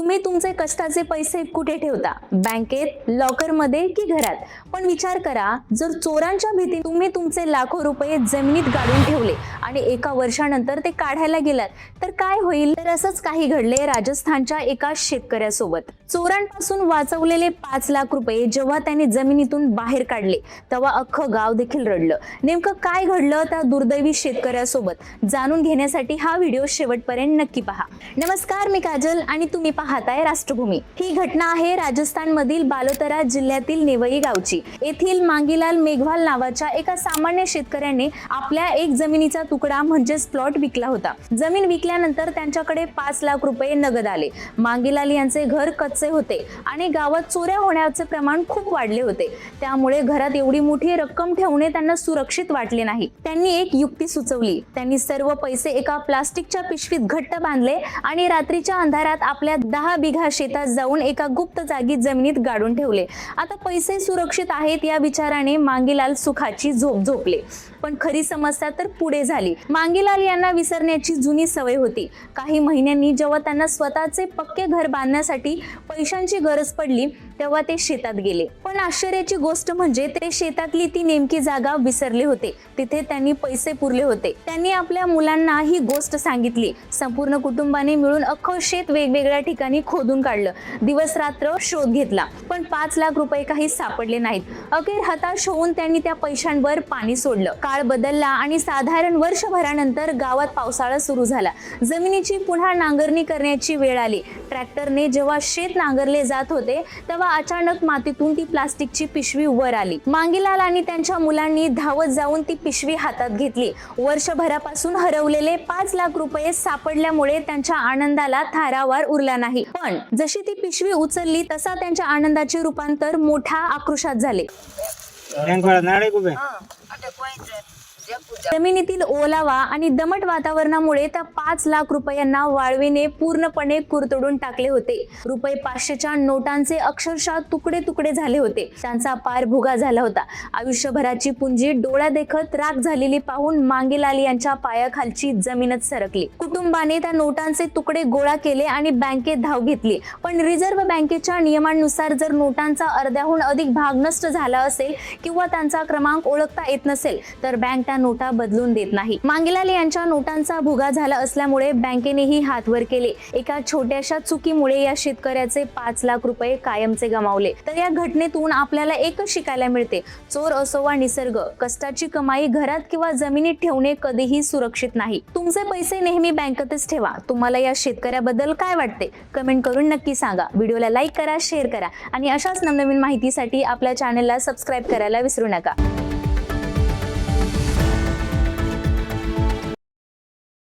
तुम्ही तुमचे कष्टाचे पैसे कुठे ठेवता? बँकेत, लॉकरमध्ये की घरात? पण विचार करा, जर चोरांच्या भीतीने तुम्ही तुमचे लाखो रुपये जमिनीत गाडून ठेवले आणि एका वर्षानंतर ते काढायला गेलात तर काय होईल? तर असंच काही घडले राजस्थानच्या एका शेतकऱ्यासोबत. चोरांपासून वाचवलेले 5 लाख रुपये जेव्हा त्यांनी जमिनीतून बाहेर काढले तेव्हा अख्खं गाव देखील रडलं. नेमकं काय घडलं त्या दुर्दैवी शेतकऱ्यासोबत? जाणून घेण्यासाठी हा व्हिडिओ शेवटपर्यंत नक्की पहा. नमस्कार, मी काजल आणि तुम्ही पाहताय राष्ट्रभूमी. ही घटना आहे राजस्थानमधील बालोतरा जिल्ह्यातील नेवई गावची. येथील मांगीलाल मेघवाल नावाच्या एका सामान्य शेतकऱ्याने आपल्या एक जमिनीचा तुकडा म्हणजेच प्लॉट विकला होता. जमीन विकल्यानंतर त्यांच्याकडे 5 लाख रुपये नगद आले. मांगीलाल यांचे घर कच्चे होते आणि गावात चोऱ्या होण्याचे प्रमाण खूप वाढले होते. त्यामुळे घरात एवढी मोठी रक्कम ठेवणे त्यांना सुरक्षित वाटले नाही. त्यांनी एक युक्ती सुचवली. त्यांनी सर्व पैसे एका प्लास्टिकच्या पिशवीत घट्ट बांधले आणि रात्रीच्या अंधारात आपल्या 10 बिघा शेतात जाऊन एका गुप्त जागी जमिनीत गाडून ठेवले. आता पैसे सुरक्षित आहेत या विचाराने मांगीलाल सुखाची झोप झोपले. पण खरी समस्या तर पुढे झाली. मांगीलाल यांना विसरण्याची जुनी सवय होती. काही महिन्यांनी जेव्हा त्यांना स्वतःचे पक्के घर बांधण्यासाठी पैशांची गरज पडली तेव्हा ते शेतात गेले. पण आश्चर्याची गोष्ट म्हणजे ते शेतातली ती नेमकी जागा विसरले होते. तिथे त्यांनी पैसे पुरले होते. त्यांनी आपल्या मुलांना ही गोष्ट सांगितली. संपूर्ण कुटुंबाने मिळून अख्खं शेत वेगवेगळ्या ठिकाणी खोदून काढलं. दिवस रात्र शोध घेतला पण 5 लाख रुपये काही सापडले नाहीत. अखेर हताश होऊन त्यांनी त्या पैशांवर पाणी सोडलं. काळ बदलला आणि साधारण वर्षभरानंतर गावात पावसाळा सुरू झाला. जमिनीची पुन्हा नांगरणी करण्याची वेळ आली. ट्रॅक्टरने जेव्हा शेत नांगरले जात होते तेव्हा अचानक मातीतून ती प्लास्टिकची पिशवी वर आली. मांगीलाल आणि त्यांच्या मुलांनी धावत जाऊन ती पिशवी हातात घेतली. वर्षभरापासून हरवलेले 5 लाख रुपये सापडल्यामुळे त्यांच्या आनंदाला थारावार उरला नाही. पण जशी ती पिशवी उचलली तसा त्यांच्या आनंदाचे रूपांतर मोठ्या आक्रोशात झाले. जमिनीतील ओलावा आणि दमट वातावरणामुळे त्या 5 लाख रुपयांना वाळवीने पूर्णपणे कुरतडून टाकले होते. रुपये 500च्या नोटांचे अक्षरशः तुकडे तुकडे झाले होते. त्यांचा पार भुगा झाला होता. आयुष्यभराची पुंजी डोळ्या देखत राख झालेली पाहून मांगीलाल यांच्या पायाखालची जमीनच सरकली. कुटुंबाने त्या नोटांचे तुकडे गोळा केले आणि बँकेत धाव घेतली. पण रिझर्व्ह बँकेच्या नियमांनुसार जर नोटांचा अर्ध्याहून अधिक भाग नष्ट झाला असेल किंवा त्यांचा क्रमांक ओळखता येत नसेल तर बँक त्या नोटा बदलून देत नाही. मांगीलाल यांच्या नोटांचा भुगा झाला असल्यामुळे बँकेनेही हात वर केले. एका छोट्याशा चुकीमुळे या शेतकऱ्याचे 5 लाख रुपये कायमचे गमावले. तर या घटनेतून आपल्याला एकच शिकायला मिळते. चोर असो वा निसर्ग, कष्टाची कमाई घरात किंवा जमिनीत ठेवणे कधीही सुरक्षित नाही. तुमचे पैसे नेहमी बँकेतच ठेवा. तुम्हाला या शेतकऱ्याबद्दल काय वाटते? कमेंट करून नक्की सांगा. व्हिडिओला लाईक करा, शेअर करा आणि अशाच नवनवीन माहितीसाठी आपल्या चॅनलला सबस्क्राईब करायला विसरू नका.